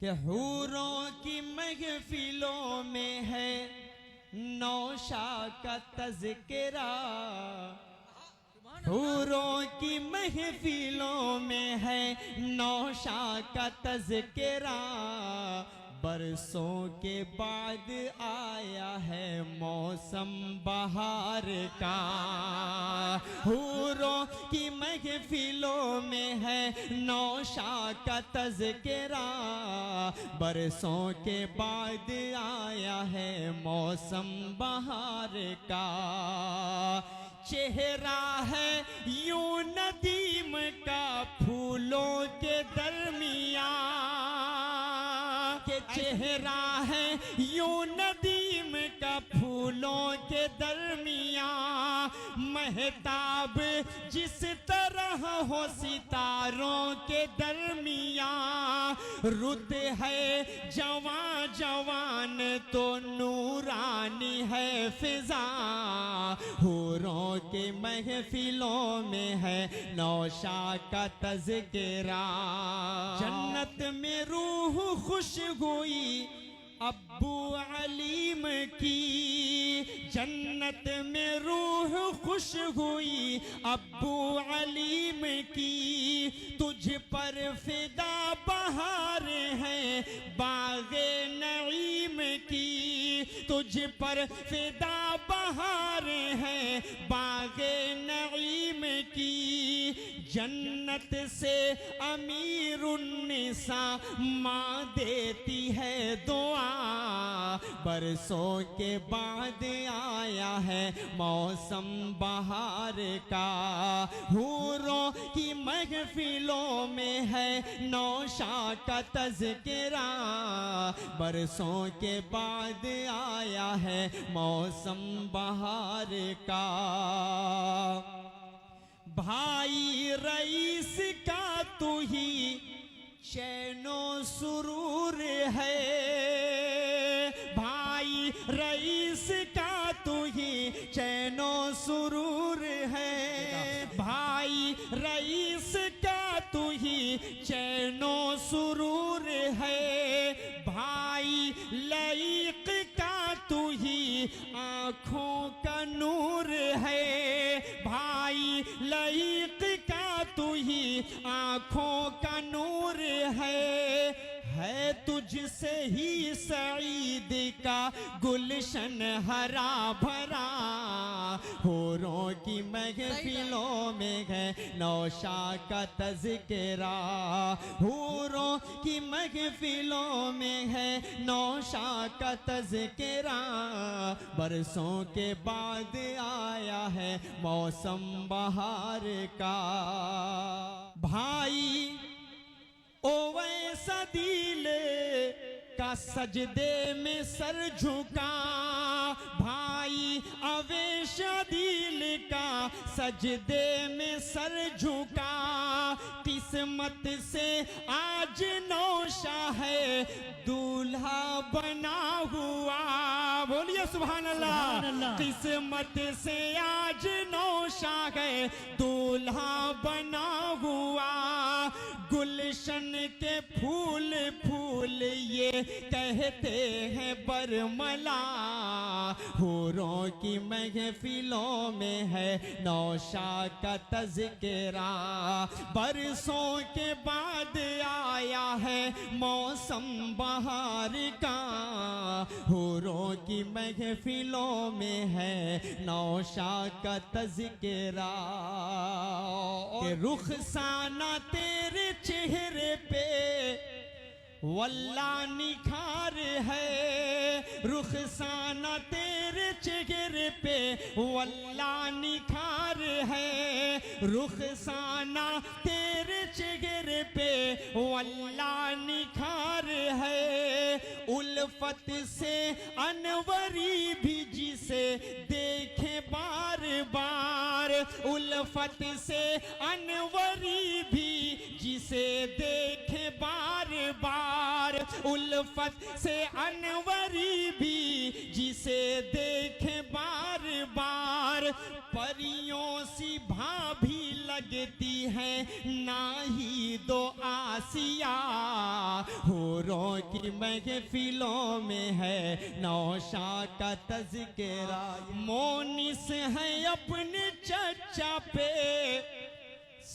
कि हूरों की महफिलों में है नौशा का तज़किरा, हूरों की महफिलों में है नौशा का तज़किरा। बरसों के बाद आया है मौसम बहार का, हूरों की महफिलों में है नौशा का तज़किरा। बरसों के बाद आया है मौसम बहार का। चेहरा है यूं नदीम का फूलों के दरमियाँ, के चेहरा है यूं नदीम का फूलों के दरमियाँ। महताब जिस तरह हो सितारों के दरमियाँ, रुत है जवान जवान तो नूरानी है फिजा। हूरों के महफिलों में है नौशा का तज़किरा। जन्नत में रूह खुश हुई अब्बू अलीम की, जन्नत में रूह खुश हुई अब्बू अलीम की। तुझ पर फिदा बहार है बाग़े नईम की, तुझ पर फिदा बहार है बाग़े नईम की। जन्नत से अमीरुन्निसा माँ देती है दुआ। बरसों के बाद आया है मौसम बहार का, हूरों की महफिलों में है नौशा का तज़किरा। बरसों के बाद आया है मौसम बहार का। भाई रईस का तू ही चैनो सुरूर है, भाई रईस का तू ही चैनो सुरूर है। भाई रईस का तू ही चैनो सुरूर है। भाई लईक का तू ही आँखों का नूर है। भाई लईक का तू ही आँखों का नूर है तुझसे ही सईद का गुलशन हरा भरा। हूरों की महफिलों में है नौशा का तज़किरा, हूरों की महफिलों में है नौशा का तज़किरा। बरसों के बाद आया है मौसम बहार का। भाई ओ वैसा दिल का सजदे में सर झुका, भाई अवेश दिल का सजदे में सर झुका। किस्मत से आज नौशा है दूल्हा बना हुआ, बोलिए सुभान अल्लाह। किस्मत से आज नौशा है दूल्हा बना हुआ। गुलशन के फूल फूल ये कहते हैं बरमला। हूरों की महफिलों में है नौशा का तज़किरा। बरसों के बाद आया है मौसम बहार का, हूरों की महफिलों में है नौशा का तज़किरा। रुखसाना तेरे चेहरे पे वल्ला निखार है, रुखसाना तेरे चेहरे पे वल्ला निखार है। रुखसाना तेरे चेहरे पे वल्ला निखार है। उल्फत से अनवरी भी जिसे देखे बार बार, उल्फत से अनवरी भी जिसे देखे बार बार। यार, उल्फत से अनवरी भी जिसे देखे बार बार, परियों सी भाभी लगती है ना ही दो आसिया, हूरों की महफिलों में है नौशा का तज़किरा, मोनिस है अपने चचा पे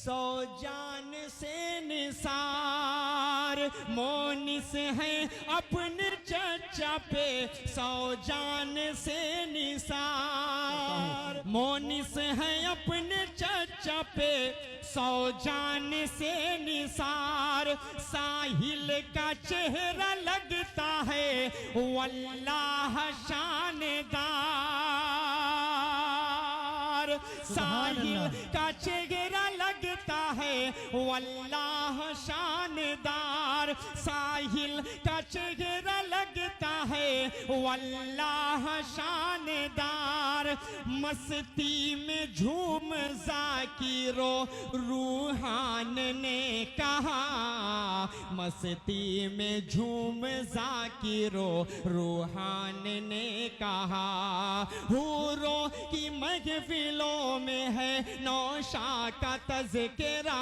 100 जान से निसार, मोनिस है अपने चचा पे 100 जान से निसार, मोनिस है अपने चचा पे 100 जान से निसार, साहिल का चेहरा लगता है वल्लाह शानदार, साहिल का चेहरा लगता है वल्लाह शानदार, साहिल का चेहरा लगता है वल्लाह शानदार, मस्ती में झूम ज़ाकिरो रूहान ने कहा, मस्ती में झूम ज़ाकिरो रूहान ने कहा, हूरों की महफिलों में है नौशा का तज़किरा,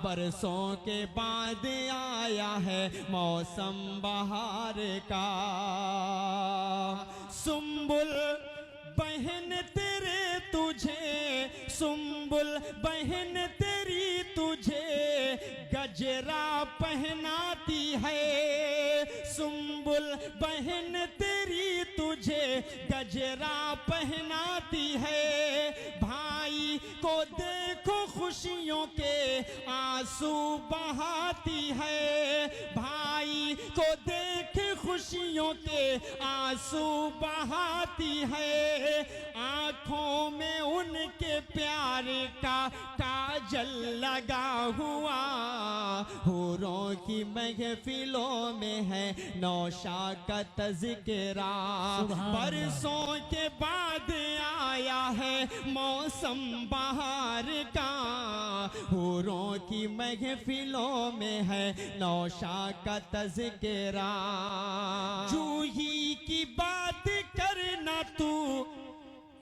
बरसों के बाद आया है मौसम बहार का, सुम्बुल बहन तेरे तुझे, सुम्बुल बहन तेरी तुझे गजरा पहनाती है, सुम्बुल बहन तेरी तुझे गजरा पहनाती है, भाई को देखो खुशियों के आंसू बहाती है, भाई को देखे खुशियों के आंसू बहाती है, आंखों में उनके प्यार का काजल लगा हुआ, हूरों की महफिलों में है नौशा का तज़किरा, बरसों के बाद आया है मौसम बहार का, हूरों की महफिलों में है नौशा का तज़किरा, जूही की बात करना तू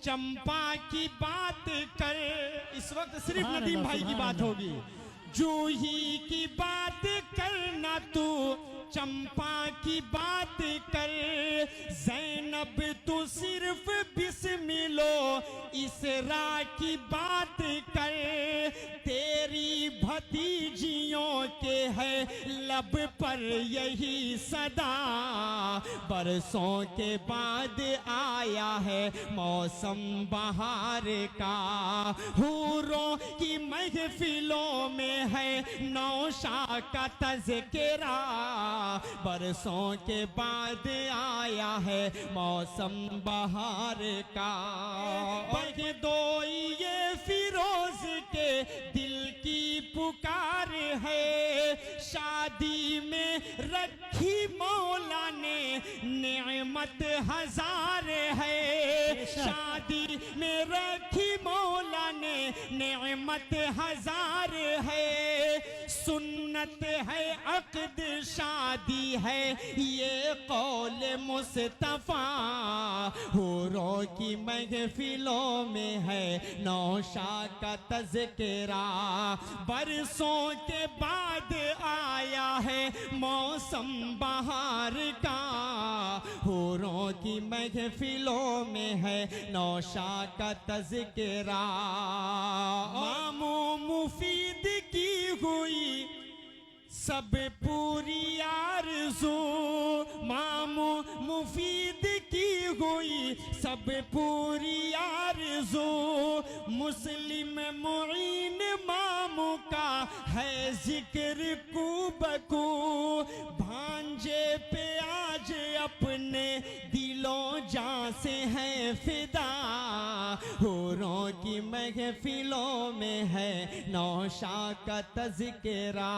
चंपा की बात कर, इस वक्त सिर्फ नदीम भाई की बात होगी, जूही की बात करना तू चंपा की बात कर, ज़ैनब तू सिर्फ बिस्मिलो इसरा की बात कर, तेरी भतीजियों के है लब पर यही सदा, बरसों के बाद आया है मौसम बहार का, हूरों की महफिलों में है नौशा का तज़किरा, बरसों के बाद आया है मौसम बहार का, बह दो ये फिरोज के दिल की पुकार है, शादी में रखी मौला ने नेमत हजार है, शादी में रखी मौला ने नेमत हजार है, सुन्नत है अक़्द शादी है ये कौल मुस्तफ़ा, हूरों की महफिलों में है नौशा का तज़किरा, बरसों के बाद आया है मौसम बहार का, हूरों की महफिलों में है नौशा का तज़किरा, मामू मुफीद की हुई सब पूरी आरज़ू, मामू मुफीद की हुई सब पूरी आरज़ू, मुस्लिम मुईन मामू का है जिक्र कुबकू, भांजे पे आज अपने दिलों जान से है फिदा, हूरों की महफिलों में है नौशा का तज़किरा।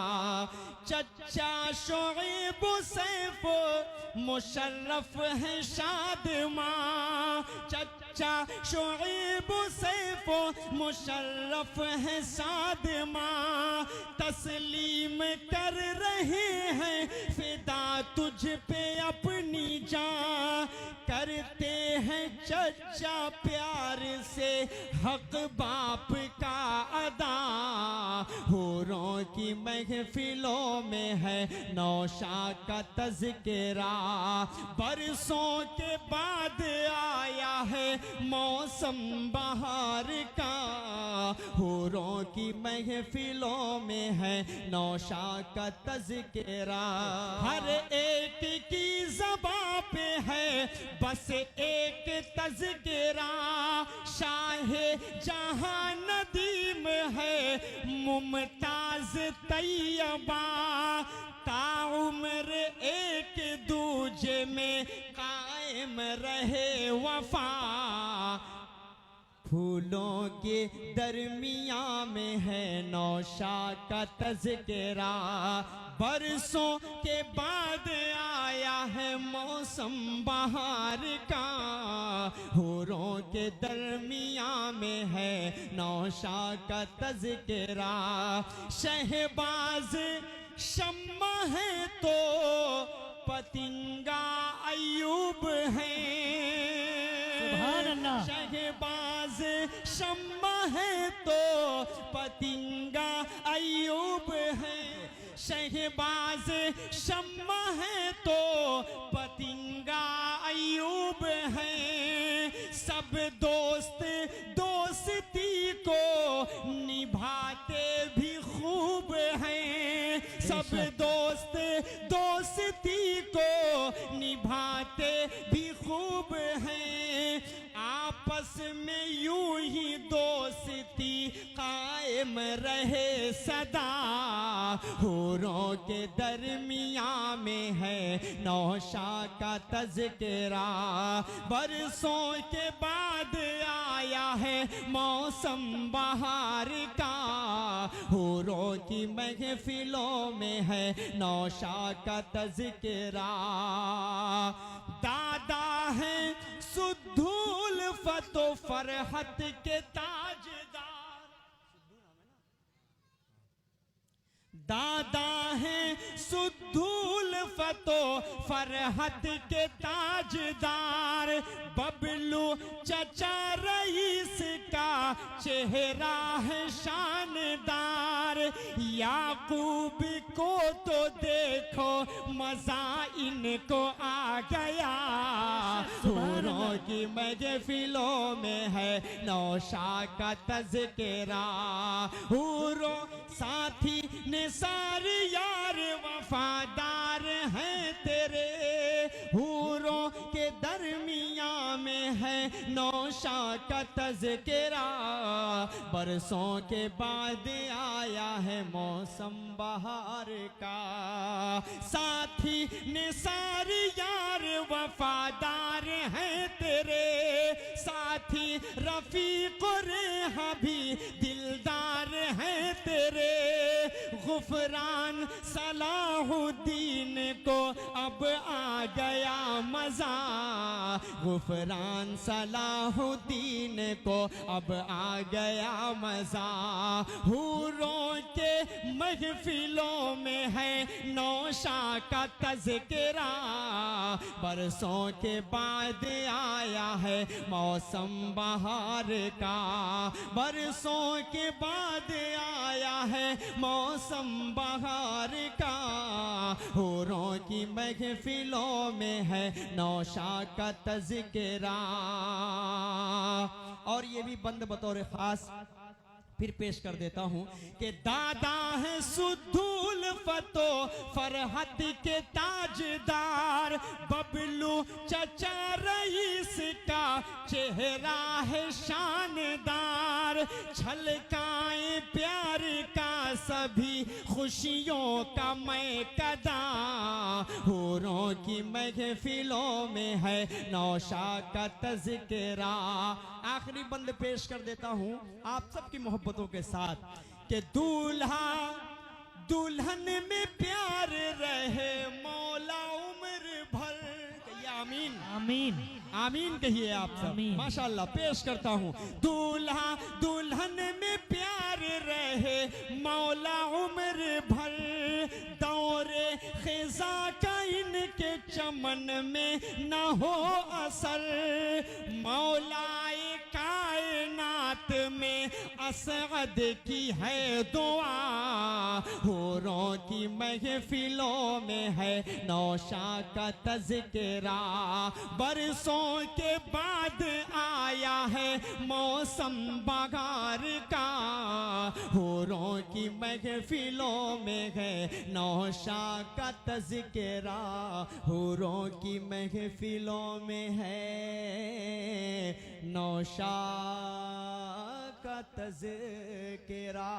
चचा शोएब सैफ मुशर्रफ है शादमा, चचा शोएब सैफ मुशर्रफ है सादमा, तस्लीम कर रहे हैं फिदा तुझ पे अपनी जान, करते हैं चचा प्यार से हक बाप का अदा। हूरों की महफिलों में है नौशा का तज़किरा, बरसों के बाद आया है मौसम बहार का। हूरों की महफिलों में है नौशा का तज़किरा, हर एक की ज़बां पे है बस एक तज़किरा। शाहे जहां नदीम है मुमताज तैयबा, ताउम्र एक दूजे में कायम रहे वफा। फूलों के दरमिया में है नौशा का तज़किरा, बरसों के बाद आया है मौसम बहार का। हूरों के दरमिया में है नौशा का तज़किरा, शहबाज शम्मा है तो पतिंगा अयूब है। सुभान अल्लाह। शहबाज शम्मा है तो पतिंगा अयूब है, शहबाज शम्मा है तो पतिंगा अयूब है। सब दोस्त दोस्ती को निभाते भी खूब हैं, सब दोस्त दोस्ती को निभाते भी खूब हैं। आपस में यूं ही दोस्ती कायम रहे सदा। हूरों के दरमिया में है नौशा का तज़किरा, बरसों के बाद आया है मौसम बहार का। हूरों की महफिलों में है नौशा का तज़किरा, दादा है सुद्धूल फतो फरहत के ताजदार, दादा है सुद्धूल फतो फरहत के ताजदार। बबलू चचा रईस का चेहरा है शानदार, याकूब को तो देखो मजा इनको आ गया। हूरों की महफिलों में है नौशा का तज़किरा, हूरों साथी निसार यार वफादार हैं तेरे। हूरों के दरमिया में है नौशा का तज़किरा, बरसों के बाद आया है मौसम बहार का। साथी निसार यार वफादार हैं तेरे, साथी रफीक रेहा भी दिलदार हैं तेरे। गुफरान सलाहुद्दीन को अब आ गया मजा, गुफरान सलाहुद्दीन को अब आ गया मजा। हूरों के महफिलों में है नौशा का तज़किरा, बरसों के बाद आया है मौसम बहार का। बरसों के बाद आया है मौसम बहार का। हूरों की महफिलों में है नौशा का तज़किरा। और ये भी बंद बतौर खास फिर पेश कर देता हूं कि दादा है सुद्धूल फतो फरहत के ताजदार, बबलू चचा रईस का चेहरा है शानदार। छलकाए प्यार का सभी खुशियों का मैं कदा, हो हूरों की महफिलों में है नौशा का तज़किरा। आखिरी बंद पेश कर देता हूँ आप सबकी मोहब्बतों के साथ कि दूल्हा दुल्हन में प्यार रहे मौला उम्र भर। कहिए आमीन। आमीन। आमीन कहिए आप सब। आमीन। माशाल्लाह। पेश करता हूँ दूल्हा दुल्हन में प्यार रहे मौला उम्र भर। दौरे खिजा का इनके चमन में न हो असर। मौलाए कायनात में असअद की है दुआ। हूरों की महफिलों में है नौशा का तज़किरा। बरसों के बाद आया है मौसम बहार का। हूरों की महफिलों में है नौशा का तज़किरा। हूरों की महफिलों में है नौशा का तज़किरा।